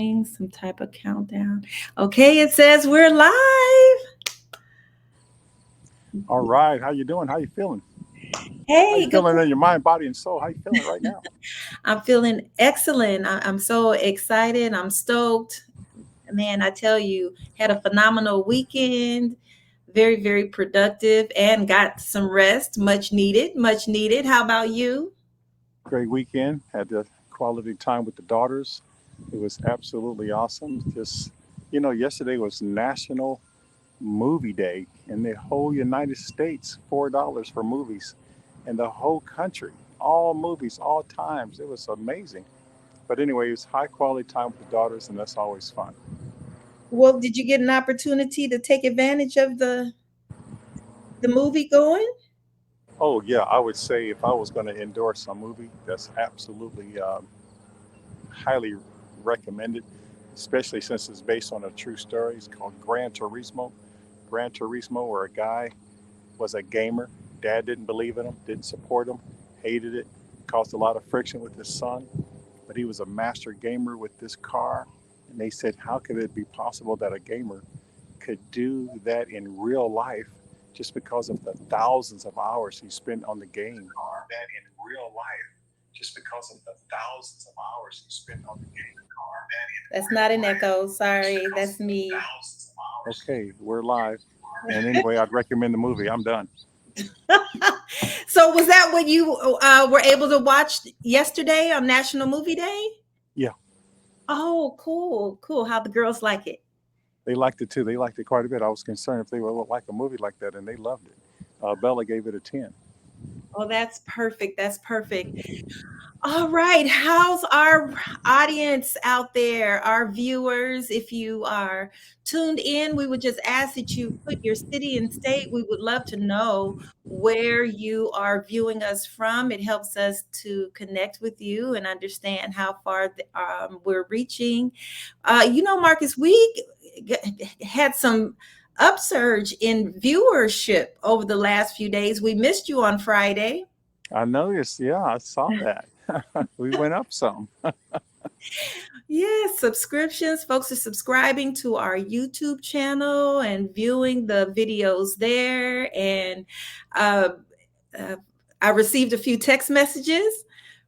Some type of countdown. Okay, it says we're live. All right, how you doing? How you feeling? How you Hey, good. feeling in your mind, body, and soul? How you feeling right now? I'm feeling excellent. I'm so excited. I'm stoked. Man, I tell you, had a phenomenal weekend. Very, very productive and got some rest. Much needed. Much needed. How about you? Great weekend. Had the quality time with the daughters. It was absolutely awesome. Just yesterday was National Movie Day in the whole United States. $4 for movies in the whole country. All movies, all times. It was amazing. But anyway, it was high quality time with the daughters, and that's always fun. Well, did you get an opportunity to take advantage of the movie going? Oh yeah, I would say if I was going to endorse a movie, that's absolutely highly recommended, especially since it's based on a true story. It's called Gran Turismo. Gran Turismo, where a guy was a gamer. Dad didn't believe in him, didn't support him, hated it, caused a lot of friction with his son. But he was a master gamer with this car. And they said, how could it be possible that a gamer could do that in real life just because of the thousands of hours he spent on the game? That in real life just because of the thousands of hours he spent on the game. That's not an echo. Sorry, that's me. Okay, we're live. And anyway, I'd recommend the movie. I'm done. So was that what you were able to watch yesterday on National Movie Day? Yeah, Oh, cool, cool. How the girls like it? they liked it too. They liked it quite a bit. I was concerned if they would like a movie like that, and they loved it. Bella gave it a 10. Oh, that's perfect. That's perfect. All right. How's our audience out there, our viewers? If you are tuned in, we would just ask that you put your city and state. We would love to know where you are viewing us from. It helps us to connect with you and understand how far we're reaching. Marcus, we had some upsurge in viewership over the last few days. We missed you on Friday. I noticed. Yeah, I saw that. We went up some. Yes, subscriptions. Folks are subscribing to our YouTube channel and viewing the videos there. And uh, uh, I received a few text messages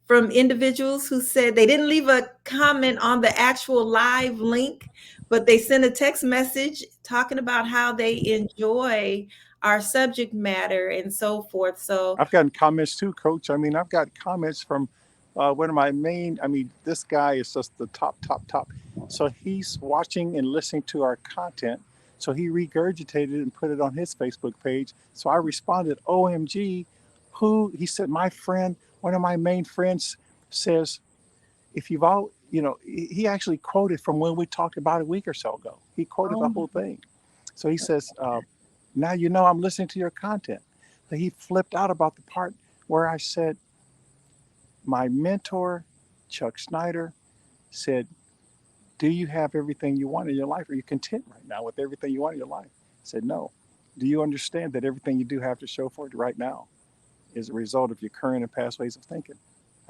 from individuals who said they didn't leave a comment on the actual live link, but they sent a text message talking about how they enjoy our subject matter and so forth. So, I've gotten comments too, Coach. I mean, I've got comments from one of my main. I mean, this guy is just the top, top, top. So he's watching and listening to our content. So he regurgitated it and put it on his Facebook page. So I responded, "OMG, who?" He said, "My friend, one of my main friends says, if you've all, he actually quoted from when we talked about a week or so ago. He quoted the oh, whole thing. So he says, now you know I'm listening to your content. But he flipped out about the part where I said, my mentor, Chuck Snyder, said, do you have everything you want in your life? Are you content right now with everything you want in your life? I said, no. Do you understand that everything you do have to show for it right now is a result of your current and past ways of thinking?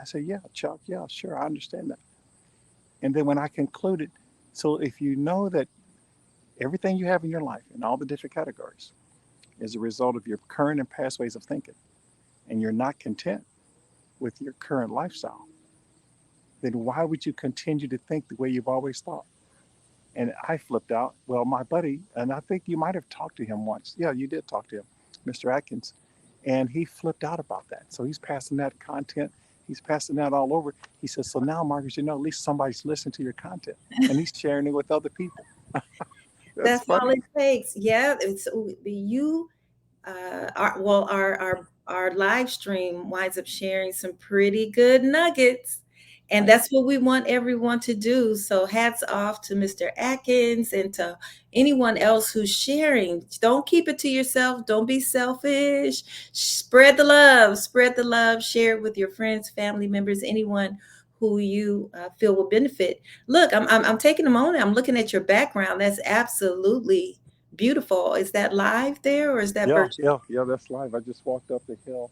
I said, yeah, Chuck, yeah, sure, I understand that. And then when I concluded, so if you know that everything you have in your life in all the different categories is a result of your current and past ways of thinking, and you're not content with your current lifestyle, then why would you continue to think the way you've always thought? And I flipped out. Well, my buddy, and I think you might have talked to him once. Yeah, you did talk to him, Mr. Atkins. And he flipped out about that. So he's passing that content. He's passing that all over. He says, so now, Marcus, at least somebody's listening to your content and he's sharing it with other people. That's that's all funny. it takes. Yeah, it's you. Our live stream winds up sharing some pretty good nuggets, and Nice. that's what we want everyone to do. So hats off to Mr. Atkins and to anyone else who's sharing. Don't keep it to yourself. Don't be selfish. Spread the love. Spread the love. Share it with your friends, family members, anyone who you feel will benefit. Look, I'm taking a moment. I'm looking at your background. That's absolutely beautiful. Is that live there or is that Yeah, virtual? yeah, yeah, that's live. I just walked up the hill.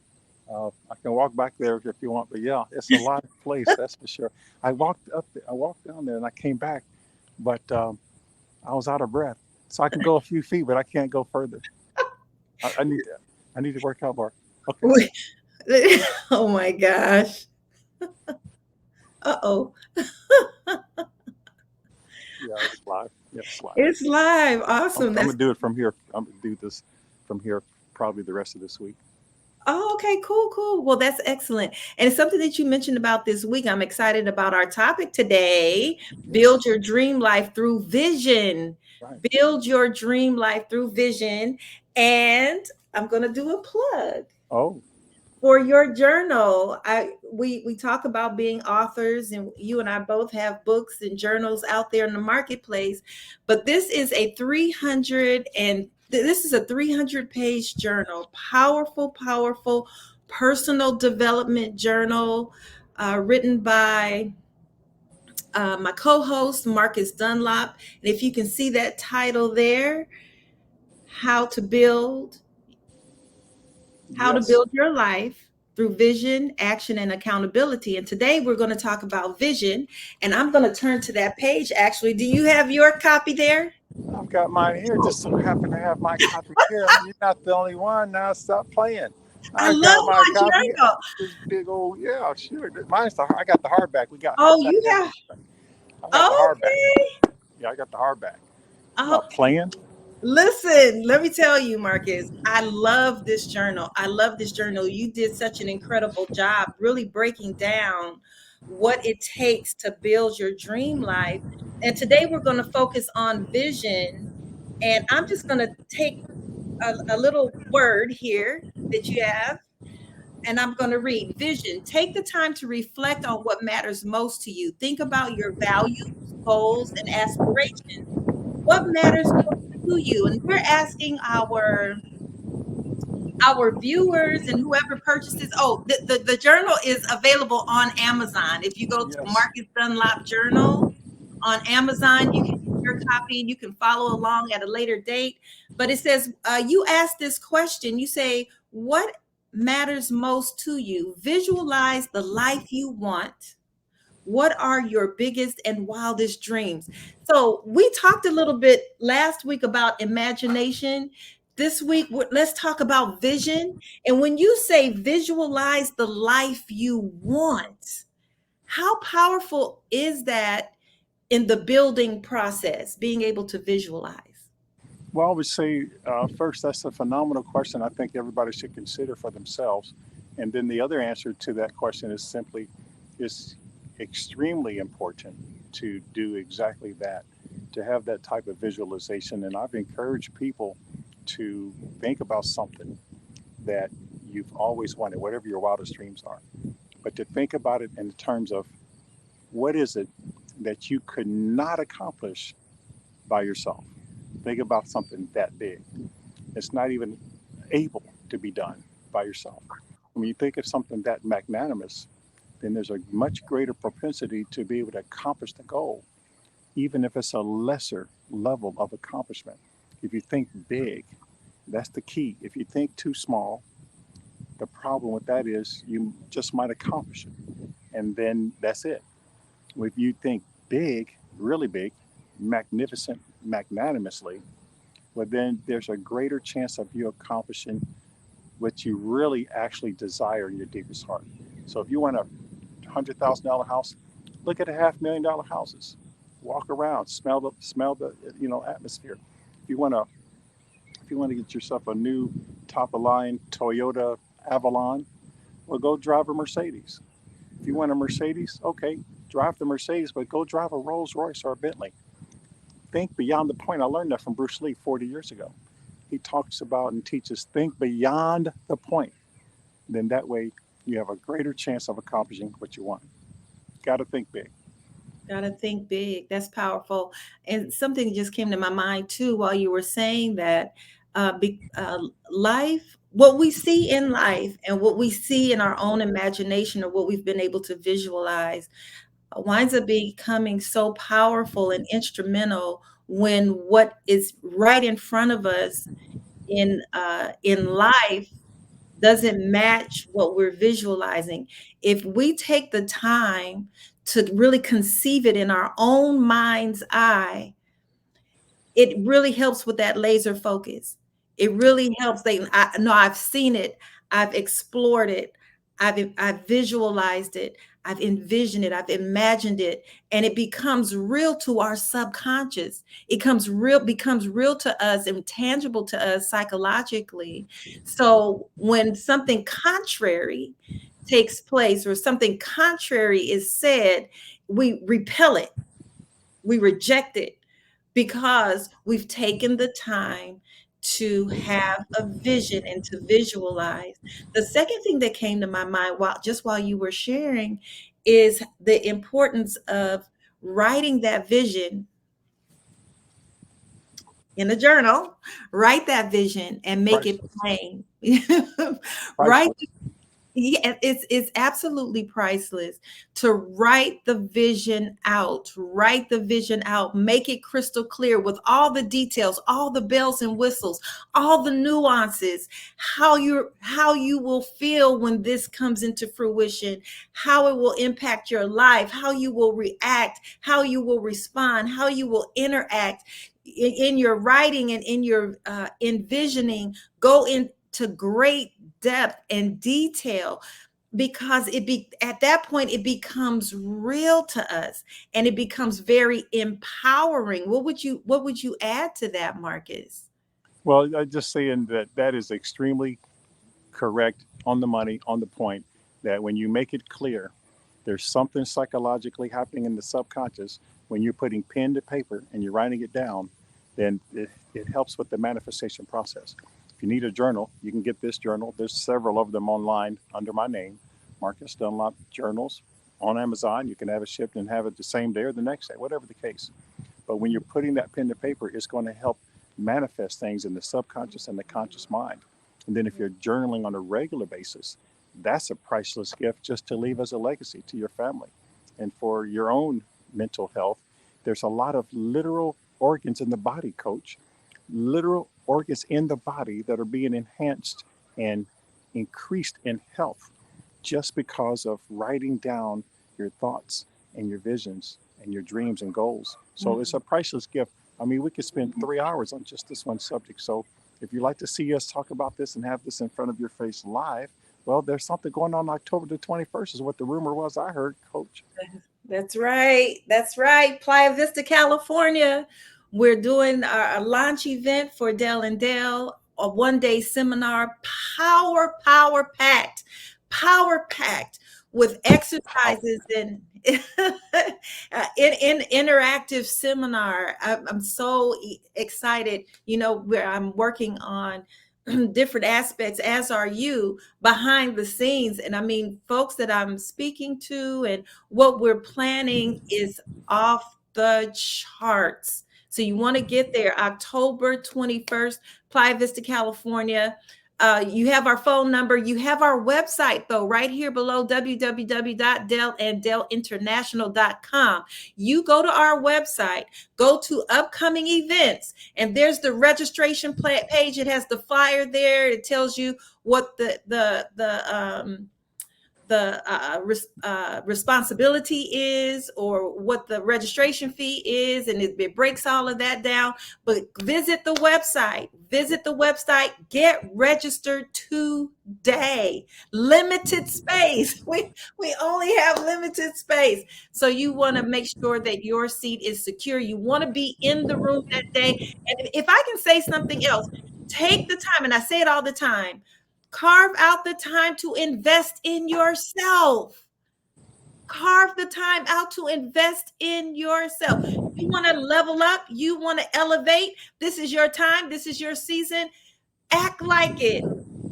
I can walk back there if you want, but yeah, it's a live place, that's for sure. I walked down there and I came back. but I was out of breath. So I can go a few feet, but I can't go further. I need to. I need to work out more. Okay. Oh my gosh. Uh-oh. Yeah, it's live. Yeah, it's live. It's live. I'm, Awesome. I'm That's gonna do it from here. I'm gonna do this from here probably the rest of this week. Oh, okay, cool, cool. Well, that's excellent. And it's something that you mentioned about this week. I'm excited about our topic today. Yes. Build your dream life through vision. Right. Build your dream life through vision. And I'm going to do a plug Oh, for your journal. We talk about being authors, and you and I both have books and journals out there in the marketplace, but this is a 300-page journal. Powerful personal development journal, written by my co-host Marcus Dunlop. And if you can see that title there, how to build how to yes. build your life through vision, action, and accountability. And today we're going to talk about vision. And I'm going to turn to that page. Actually, do you have your copy there? I've got mine here. Just so happen to have my copy here. You're not the only one. Now stop playing. I I got love my my copy. journal. This big old yeah, sure. Mine's the. I got the hardback. We got Oh, hardback you and have. everything. I got the hardback. Okay. Yeah, I got the hardback. I'm Oh, not playing. listen, let me tell you, Marcus, I love this journal. I love this journal. You did such an incredible job really breaking down what it takes to build your dream life. And today we're going to focus on vision. And I'm just going to take a little word here that you have, and I'm going to read vision. Take the time to reflect on what matters most to you. Think about your values, goals, and aspirations. What matters most to you? And we're asking our viewers and whoever purchases. Oh, the journal is available on Amazon. If you go to Yes. Marcus Dunlop Journal on Amazon, you can get your copy and you can follow along at a later date. But it says, you ask this question, you say, what matters most to you? Visualize the life you want. What are your biggest and wildest dreams? So, we talked a little bit last week about imagination. This week, let's talk about vision. And when you say visualize the life you want, how powerful is that in the building process, being able to visualize? Well, I would say first, that's a phenomenal question. I think everybody should consider for themselves. And then the other answer to that question is simply, it's extremely important to do exactly that, to have that type of visualization. And I've encouraged people to think about something that you've always wanted, whatever your wildest dreams are, but to think about it in terms of what is it that you could not accomplish by yourself. Think about something that big. It's not even able to be done by yourself. When you think of something that magnanimous, then there's a much greater propensity to be able to accomplish the goal, even if it's a lesser level of accomplishment. If you think big, that's the key. If you think too small, the problem with that is you just might accomplish it, and then that's it. If you think big, really big, magnificent, magnanimously, well, then there's a greater chance of you accomplishing what you really actually desire in your deepest heart. So if you want a $100,000 house, look at $500,000 houses. Walk around, smell the atmosphere. If you want to if you want to get yourself a new top of line Toyota Avalon, well, go drive a Mercedes. If you want a Mercedes, okay, drive the Mercedes, but go drive a Rolls Royce or a Bentley. Think beyond the point. I learned that from Bruce Lee 40 years ago. He talks about and teaches think beyond the point. Then that way you have a greater chance of accomplishing what you want. Got to think big. Gotta think big. That's powerful. And something just came to my mind too while you were saying that. Life, what we see in life and what we see in our own imagination or what we've been able to visualize winds up becoming so powerful and instrumental when what is right in front of us in life doesn't match what we're visualizing. If we take the time to really conceive it in our own mind's eye, it really helps with that laser focus. It really helps. I know I've seen it, I've explored it, I've visualized it, I've envisioned it, I've imagined it, and it becomes real to our subconscious. It becomes real to us and tangible to us psychologically. So when something contrary takes place or something contrary is said, we repel it, we reject it, because we've taken the time to have a vision and to visualize. The second thing that came to my mind while you were sharing is the importance of writing that vision in a journal. Write that vision and make it Priceless. plain. Write. Priceless. Yeah, it's absolutely priceless to write the vision out, make it crystal clear with all the details, all the bells and whistles, all the nuances, how you will feel when this comes into fruition, how it will impact your life, how you will react, how you will respond, how you will interact in your writing and in your envisioning. Go into great depth and detail, because at that point it becomes real to us and it becomes very empowering. What would you add to that, Marcus? Well, I just saying that that is extremely correct, on the money, on the point, that when you make it clear, there's something psychologically happening in the subconscious when you're putting pen to paper and you're writing it down, then it helps with the manifestation process. If you need a journal, you can get this journal. There's several of them online under my name, Marcus Dunlop Journals, on Amazon. You can have it shipped and have it the same day or the next day, whatever the case. But when you're putting that pen to paper, it's going to help manifest things in the subconscious and the conscious mind. And then if you're journaling on a regular basis, that's a priceless gift just to leave as a legacy to your family. And for your own mental health, there's a lot of literal organs in the body, coach. Literal organs in the body that are being enhanced and increased in health just because of writing down your thoughts and your visions and your dreams and goals. So it's a priceless gift. I mean, we could spend 3 hours on just this one subject. So if you'd like to see us talk about this and have this in front of your face live, well, there's something going on October the 21st, is what the rumor was I heard, coach. That's right. That's right. Playa Vista, California. We're doing a launch event for Dell and Dell, a 1 day seminar, power packed with Powerful. exercises and in interactive seminar. I'm so excited. Where I'm working on different aspects, as are you, behind the scenes. And I mean, folks that I'm speaking to and what we're planning is off the charts. So you want to get there October 21st, Playa Vista, California. You have our phone number. You have our website, though, right here below, www.dellanddellinternational.com. You go to our website, go to upcoming events, and there's the registration page. It has the flyer there. It tells you what the responsibility is, or what the registration fee is, and it breaks all of that down. But visit the website, get registered today. Limited space. We only have limited space, so you want to make sure that your seat is secure. You want to be in the room that day. And if I can say something else, take the time, and I say it all the time, carve out the time to invest in yourself. Carve the time out to invest in yourself. You want to level up, you want to elevate. This is your time, this is your season. Act like it.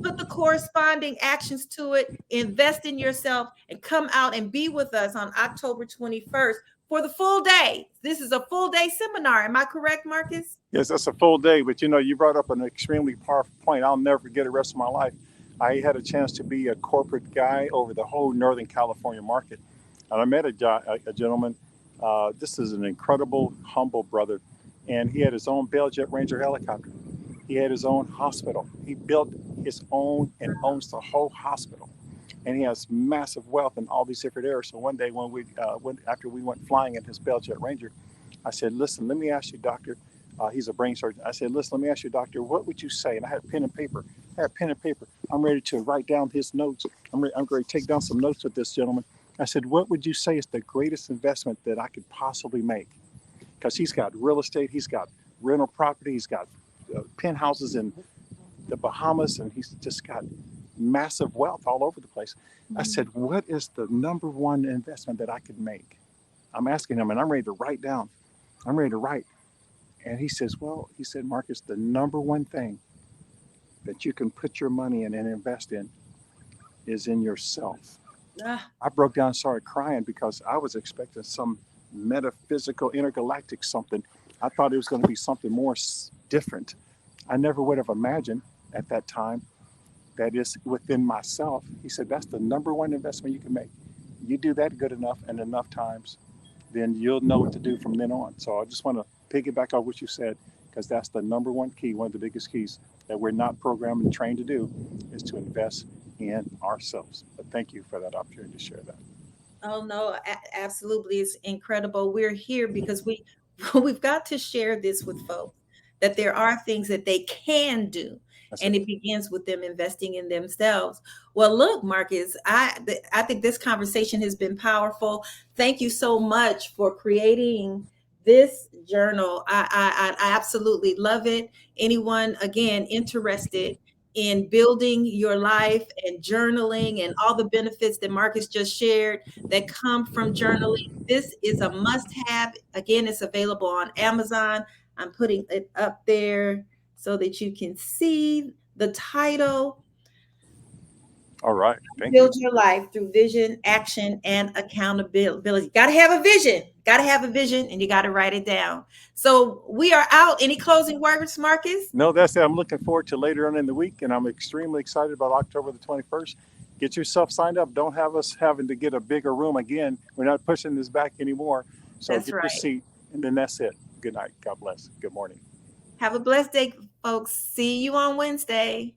Put the corresponding actions to it. Invest in yourself and come out and be with us on October 21st for the full day. This is a full day seminar. Am I correct, Marcus? Yes, that's a full day. But you brought up an extremely powerful point. I'll never forget the rest of my life. I had a chance to be a corporate guy over the whole Northern California market. And I met a gentleman. This is an incredible, humble brother. And he had his own Bell Jet Ranger helicopter. He had his own hospital. He built his own and owns the whole hospital. and he has massive wealth in all these different areas. So one day when after we went flying in his Bell Jet Ranger, I said, "Listen, let me ask you, doctor." He's a brain surgeon. I said, "Listen, let me ask you, doctor, what would you say?" And I had pen and paper. I had pen and paper. I'm ready to write down his notes. I'm ready to take down some notes with this gentleman. I said, "What would you say is the greatest investment that I could possibly make?" Because he's got real estate, he's got rental property, he's got penthouses in the Bahamas, and he's just got massive wealth all over the place. I said, "What is the number one investment that I could make?" I'm asking him, and I'm ready to write down. I'm ready to write. And he says, "Well," he said, "Marcus, the number one thing that you can put your money in and invest in is in yourself." Ah, I broke down and started crying because I was expecting some metaphysical, intergalactic something. I thought it was going to be something more different. I never would have imagined at that time that is within myself. He said, "That's the number one investment you can make. You do that good enough and enough times, then you'll know what to do from then on." So I just want to piggyback on what you said, because that's the number one key, one of the biggest keys that we're not programmed and trained to do, is to invest in ourselves. But thank you for that opportunity to share that. oh no, absolutely. It's incredible. We're here because we've got to share this with folks that there are things that they can do, That's and it. it begins with them investing in themselves. Well, look, Marcus, I think this conversation has been powerful. Thank you so much for creating this journal. I absolutely love it. Anyone again interested in building your life and journaling and all the benefits that Marcus just shared that come from journaling. This is a must have. Again, it's available on Amazon. I'm putting it up there so that you can see the title. All right. Thank you. Build your life through vision, action, and accountability. Got to have a vision. Got to have a vision, and you got to write it down. So we are out. Any closing words, Marcus? No, that's it. I'm looking forward to later on in the week, and I'm extremely excited about October the 21st. Get yourself signed up. Don't have us having to get a bigger room again. We're not pushing this back anymore. So That's get your right. seat, and then that's it. Good night. God bless. Good morning. Have a blessed day, folks. See you on Wednesday.